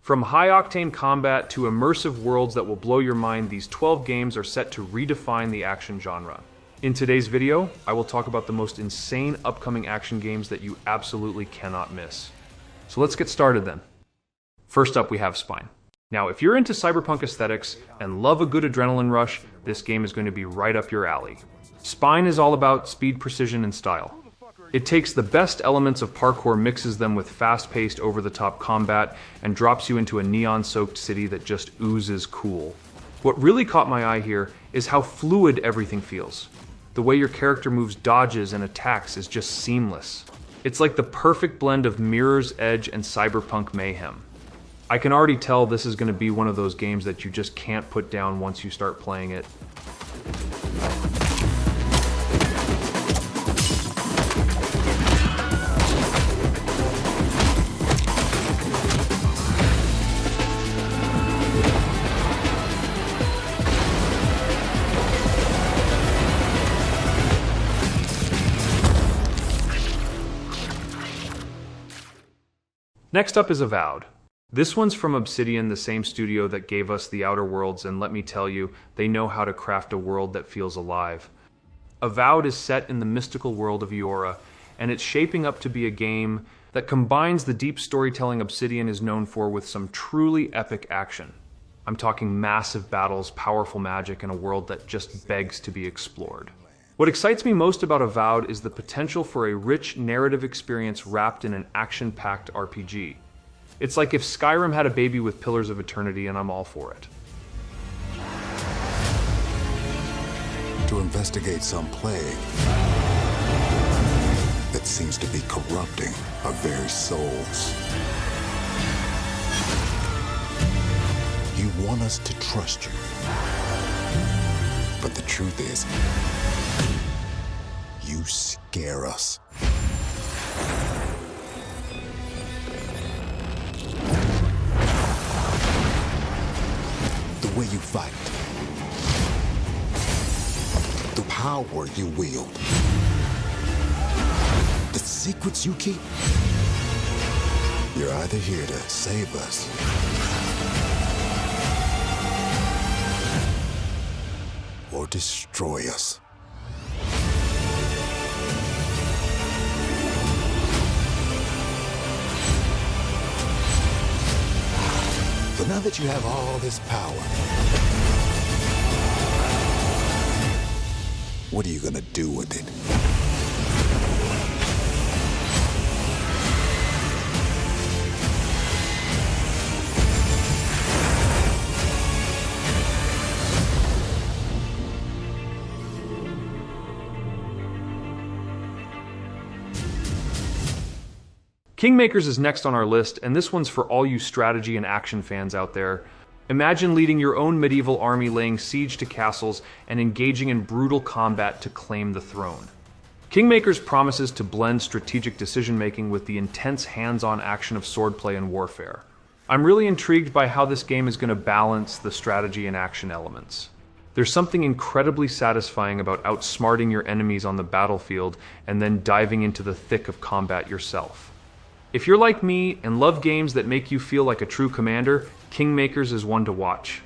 From high-octane combat to immersive worlds that will blow your mind, these 12 games are set to redefine the action genre. In today's video, I will talk about the most insane upcoming action games that you absolutely cannot miss. So let's get started then. First up, we have Spine. Now, if you're into cyberpunk aesthetics and love a good adrenaline rush, this game is going to be right up your alley. Spine is all about speed, precision, and style. It takes the best elements of parkour, mixes them with fast-paced, over-the-top combat, and drops you into a neon-soaked city that just oozes cool. What really caught my eye here is how fluid everything feels. The way your character moves, dodges, and attacks is just seamless. It's like the perfect blend of Mirror's Edge and cyberpunk mayhem. I can already tell this is going to be one of those games that you just can't put down once you start playing it. Next up is Avowed. This one's from Obsidian, the same studio that gave us The Outer Worlds, and let me tell you, they know how to craft a world that feels alive. Avowed is set in the mystical world of Eora, and it's shaping up to be a game that combines the deep storytelling Obsidian is known for with some truly epic action. I'm talking massive battles, powerful magic, and a world that just begs to be explored. What excites me most about Avowed is the potential for a rich narrative experience wrapped in an action-packed RPG. It's like if Skyrim had a baby with Pillars of Eternity, and I'm all for it. To investigate some plague that seems to be corrupting our very souls. You want us to trust you. But the truth is, you scare us. The way you fight. The power you wield. The secrets you keep. You're either here to save us or destroy us. So now that you have all this power, what are you gonna do with it? Kingmakers is next on our list, and this one's for all you strategy and action fans out there. Imagine leading your own medieval army, laying siege to castles, and engaging in brutal combat to claim the throne. Kingmakers promises to blend strategic decision-making with the intense hands-on action of swordplay and warfare. I'm really intrigued by how this game is going to balance the strategy and action elements. There's something incredibly satisfying about outsmarting your enemies on the battlefield and then diving into the thick of combat yourself. If you're like me and love games that make you feel like a true commander, Kingmakers is one to watch.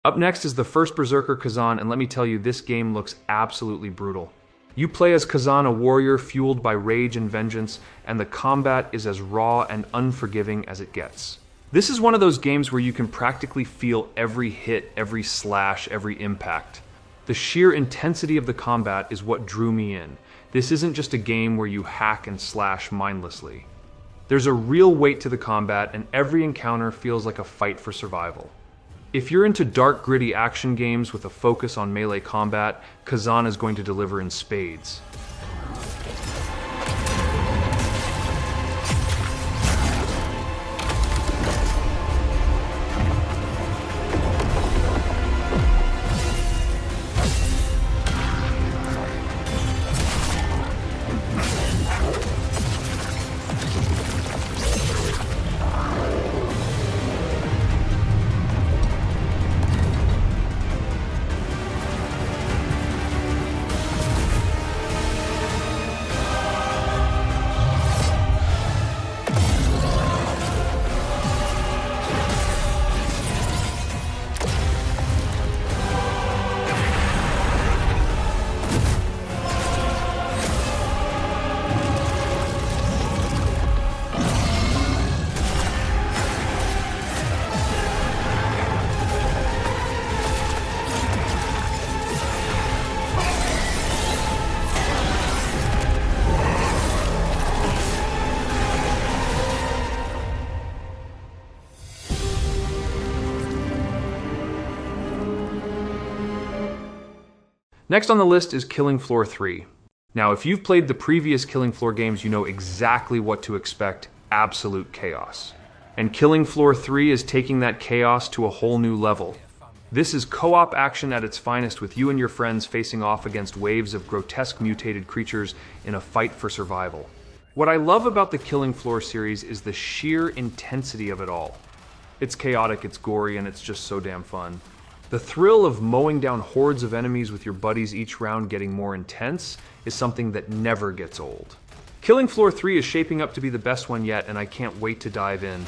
Up next is the first Berserker Khazan, and let me tell you, this game looks absolutely brutal. You play as Khazan, a warrior fueled by rage and vengeance, and the combat is as raw and unforgiving as it gets. This is one of those games where you can practically feel every hit, every slash, every impact. The sheer intensity of the combat is what drew me in. This isn't just a game where you hack and slash mindlessly. There's a real weight to the combat, and every encounter feels like a fight for survival. If you're into dark, gritty action games with a focus on melee combat, Khazan is going to deliver in spades. Next on the list is Killing Floor 3. Now, if you've played the previous Killing Floor games, you know exactly what to expect: absolute chaos. And Killing Floor 3 is taking that chaos to a whole new level. This is co-op action at its finest, with you and your friends facing off against waves of grotesque mutated creatures in a fight for survival. What I love about the Killing Floor series is the sheer intensity of it all. It's chaotic, it's gory, and it's just so damn fun. The thrill of mowing down hordes of enemies with your buddies each round getting more intense is something that never gets old. Killing Floor 3 is shaping up to be the best one yet, and I can't wait to dive in.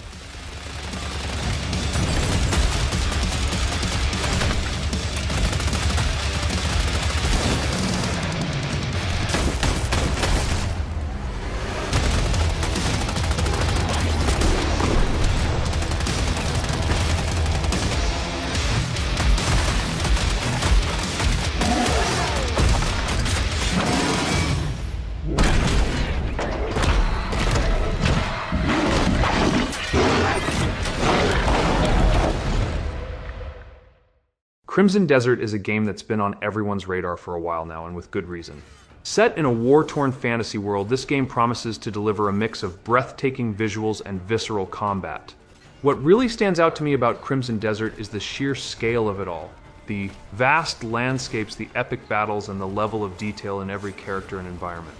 Crimson Desert is a game that's been on everyone's radar for a while now, and with good reason. Set in a war-torn fantasy world, this game promises to deliver a mix of breathtaking visuals and visceral combat. What really stands out to me about Crimson Desert is the sheer scale of it all. The vast landscapes, the epic battles, and the level of detail in every character and environment.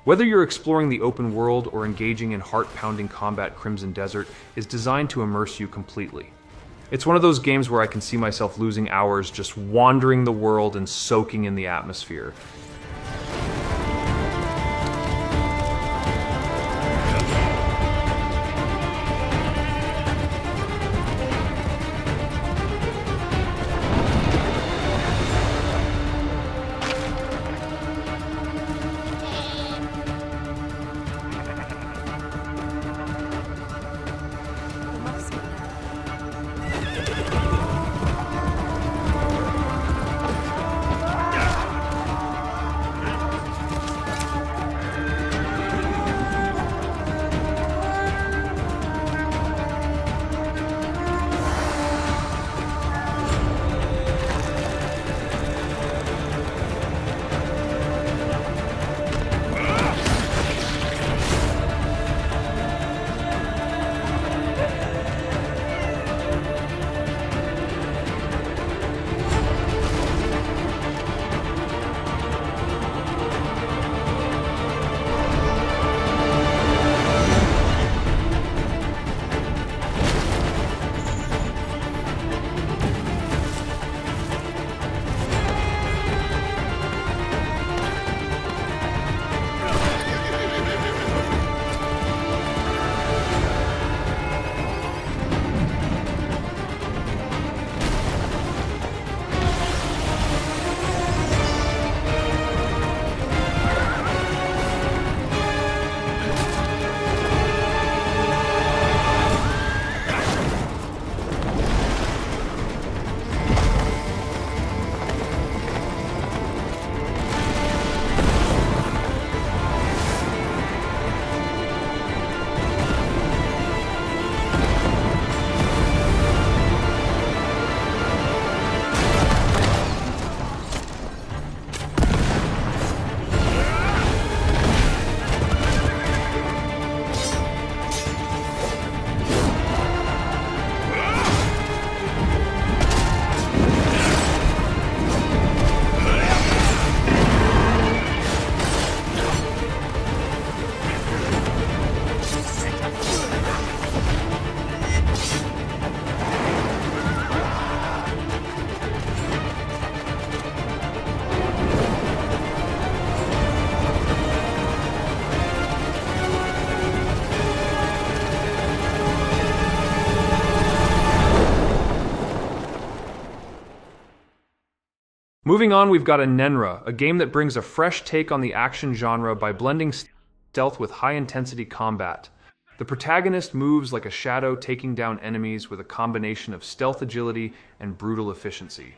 Whether you're exploring the open world or engaging in heart-pounding combat, Crimson Desert is designed to immerse you completely. It's one of those games where I can see myself losing hours just wandering the world and soaking in the atmosphere. Moving on, we've got Enenra, a game that brings a fresh take on the action genre by blending stealth with high-intensity combat. The protagonist moves like a shadow, taking down enemies with a combination of stealth agility and brutal efficiency.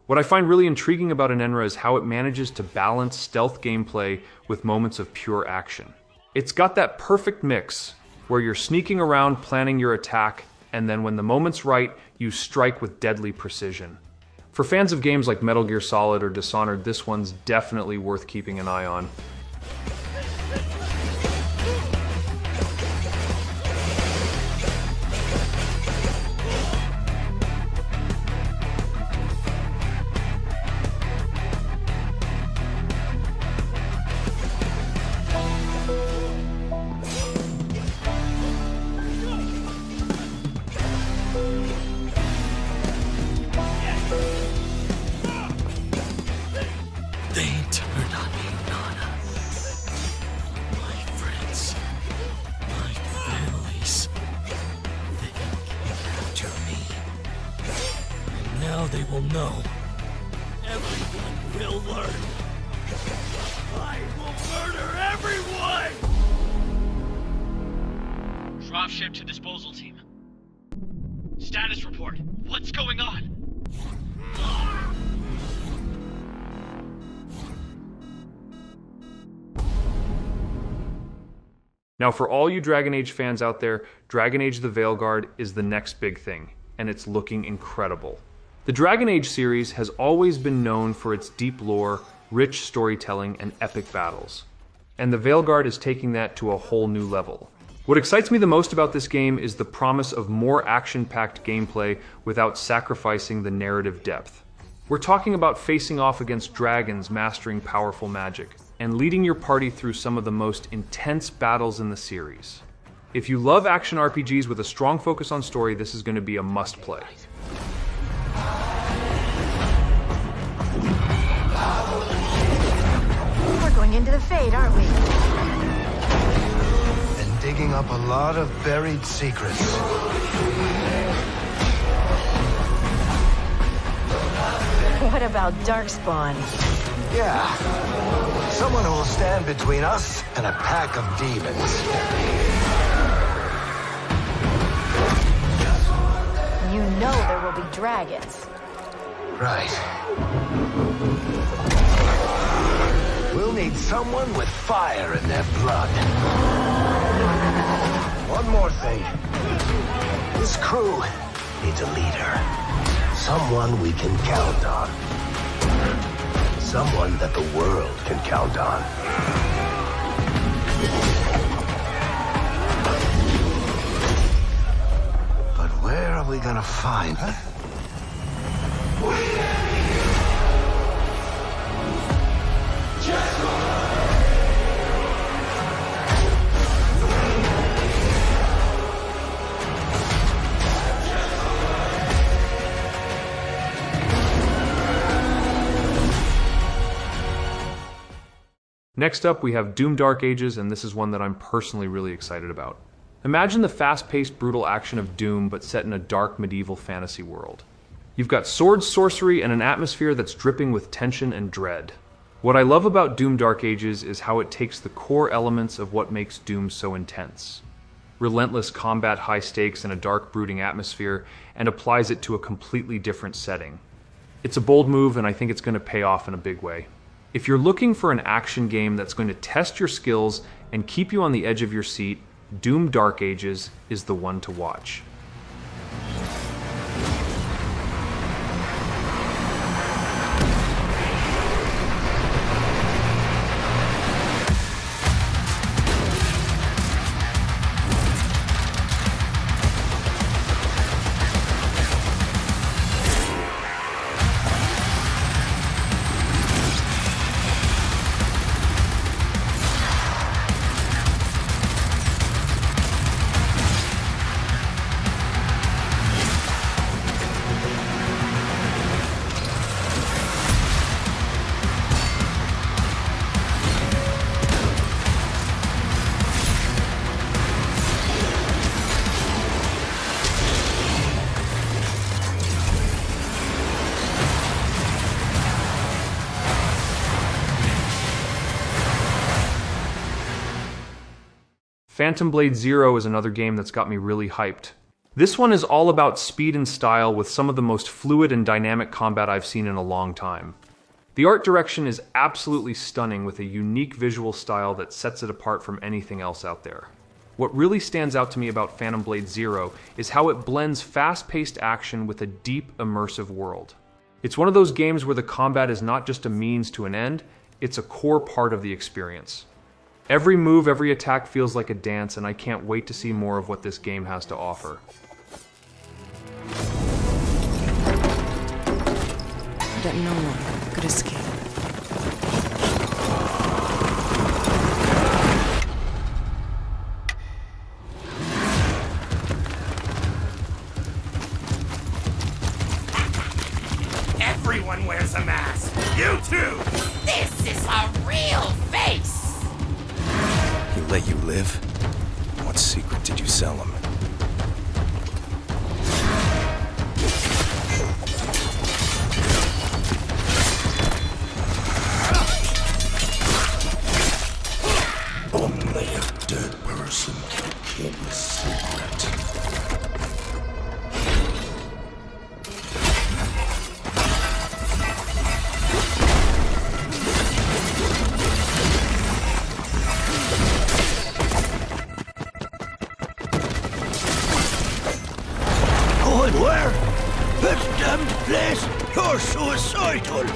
What I find really intriguing about Enenra is how it manages to balance stealth gameplay with moments of pure action. It's got that perfect mix, where you're sneaking around planning your attack, and then when the moment's right, you strike with deadly precision. For fans of games like Metal Gear Solid or Dishonored, this one's definitely worth keeping an eye on. They turned on me, Nana. My friends, my families, they came after me. And now they will know. Everyone will learn. I will murder everyone! Dropship to disposal team. Status report. What's going on? Now, for all you Dragon Age fans out there, Dragon Age The VeilGuard is the next big thing, and it's looking incredible. The Dragon Age series has always been known for its deep lore, rich storytelling, and epic battles. And The VeilGuard is taking that to a whole new level. What excites me the most about this game is the promise of more action-packed gameplay without sacrificing the narrative depth. We're talking about facing off against dragons, mastering powerful magic, and leading your party through some of the most intense battles in the series. If you love action RPGs with a strong focus on story, this is going to be a must-play. We're going into the Fade, aren't we? And digging up a lot of buried secrets. What about Darkspawn? Yeah. Someone who will stand between us and a pack of demons. You know there will be dragons. Right. We'll need someone with fire in their blood. One more thing. This crew needs a leader. Someone we can count on. Someone that the world can count on. But where are we gonna find her? Next up, we have Doom Dark Ages, and this is one that I'm personally really excited about. Imagine the fast-paced, brutal action of Doom, but set in a dark medieval fantasy world. You've got swords, sorcery, and an atmosphere that's dripping with tension and dread. What I love about Doom Dark Ages is how it takes the core elements of what makes Doom so intense. Relentless combat, high stakes, and a dark, brooding atmosphere, and applies it to a completely different setting. It's a bold move, and I think it's going to pay off in a big way. If you're looking for an action game that's going to test your skills and keep you on the edge of your seat, Doom Dark Ages is the one to watch. Phantom Blade Zero is another game that's got me really hyped. This one is all about speed and style with some of the most fluid and dynamic combat I've seen in a long time. The art direction is absolutely stunning with a unique visual style that sets it apart from anything else out there. What really stands out to me about Phantom Blade Zero is how it blends fast-paced action with a deep, immersive world. It's one of those games where the combat is not just a means to an end, it's a core part of the experience. Every move, every attack feels like a dance, and I can't wait to see more of what this game has to offer. That no one could escape. Everyone wears a mask. You too. This is a real face! He let you live? What secret did you sell him? Only a dead person can keep a secret. Going where? This damned place! You're suicidal!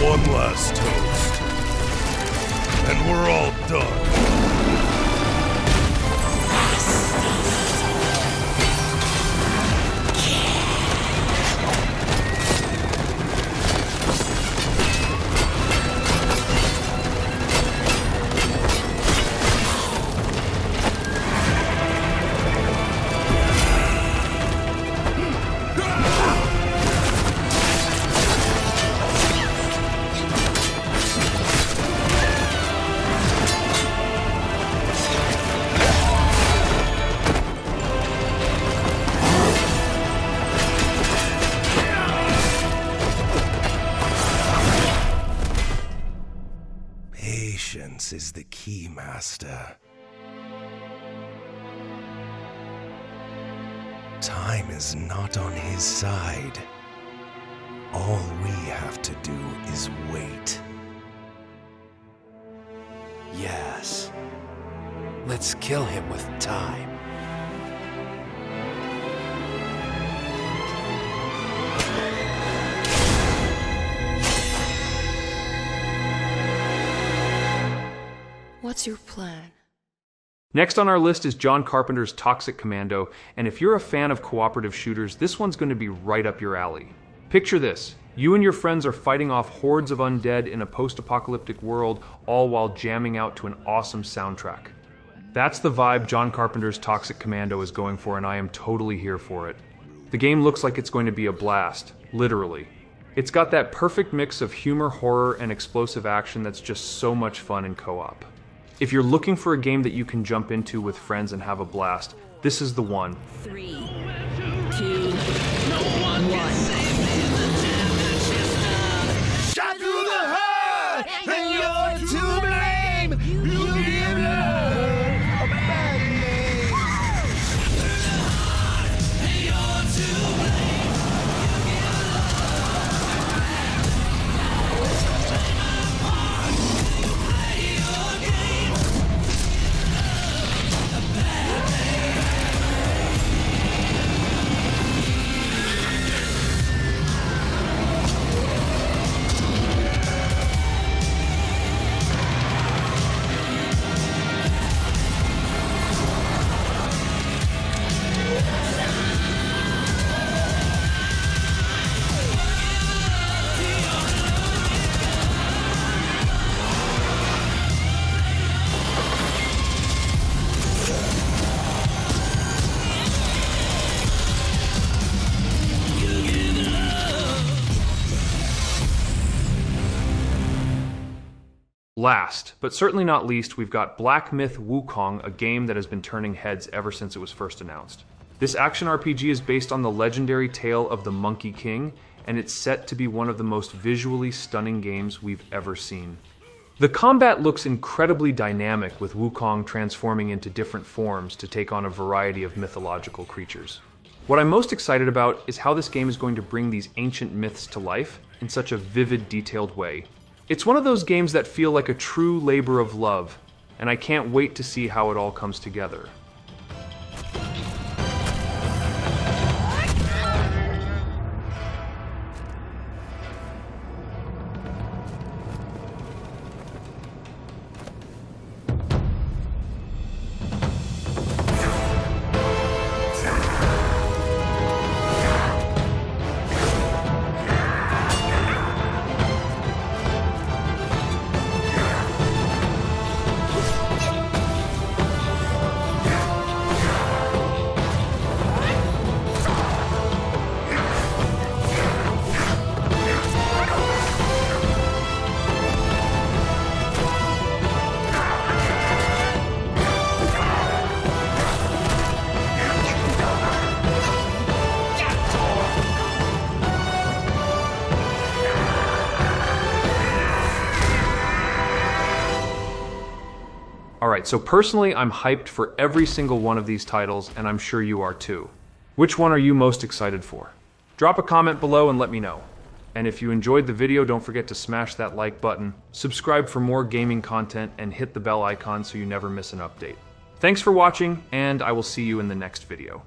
One last toast. And we're all done. Patience is the key, Master. Time is not on his side. All we have to do is wait. Yes. Let's kill him with time. What's your plan? Next on our list is John Carpenter's Toxic Commando, and if you're a fan of cooperative shooters, this one's going to be right up your alley. Picture this. You and your friends are fighting off hordes of undead in a post-apocalyptic world, all while jamming out to an awesome soundtrack. That's the vibe John Carpenter's Toxic Commando is going for, and I am totally here for it. The game looks like it's going to be a blast, literally. It's got that perfect mix of humor, horror, and explosive action that's just so much fun in co-op. If you're looking for a game that you can jump into with friends and have a blast, this is the one. 3, 2, 1. Shot through the heart, and you're to blame. You give love a bad name. Last, but certainly not least, we've got Black Myth Wukong, a game that has been turning heads ever since it was first announced. This action RPG is based on the legendary tale of the Monkey King, and it's set to be one of the most visually stunning games we've ever seen. The combat looks incredibly dynamic, with Wukong transforming into different forms to take on a variety of mythological creatures. What I'm most excited about is how this game is going to bring these ancient myths to life in such a vivid, detailed way. It's one of those games that feel like a true labor of love, and I can't wait to see how it all comes together. Alright, so personally, I'm hyped for every single one of these titles, and I'm sure you are too. Which one are you most excited for? Drop a comment below and let me know. And if you enjoyed the video, don't forget to smash that like button, subscribe for more gaming content, and hit the bell icon so you never miss an update. Thanks for watching, and I will see you in the next video.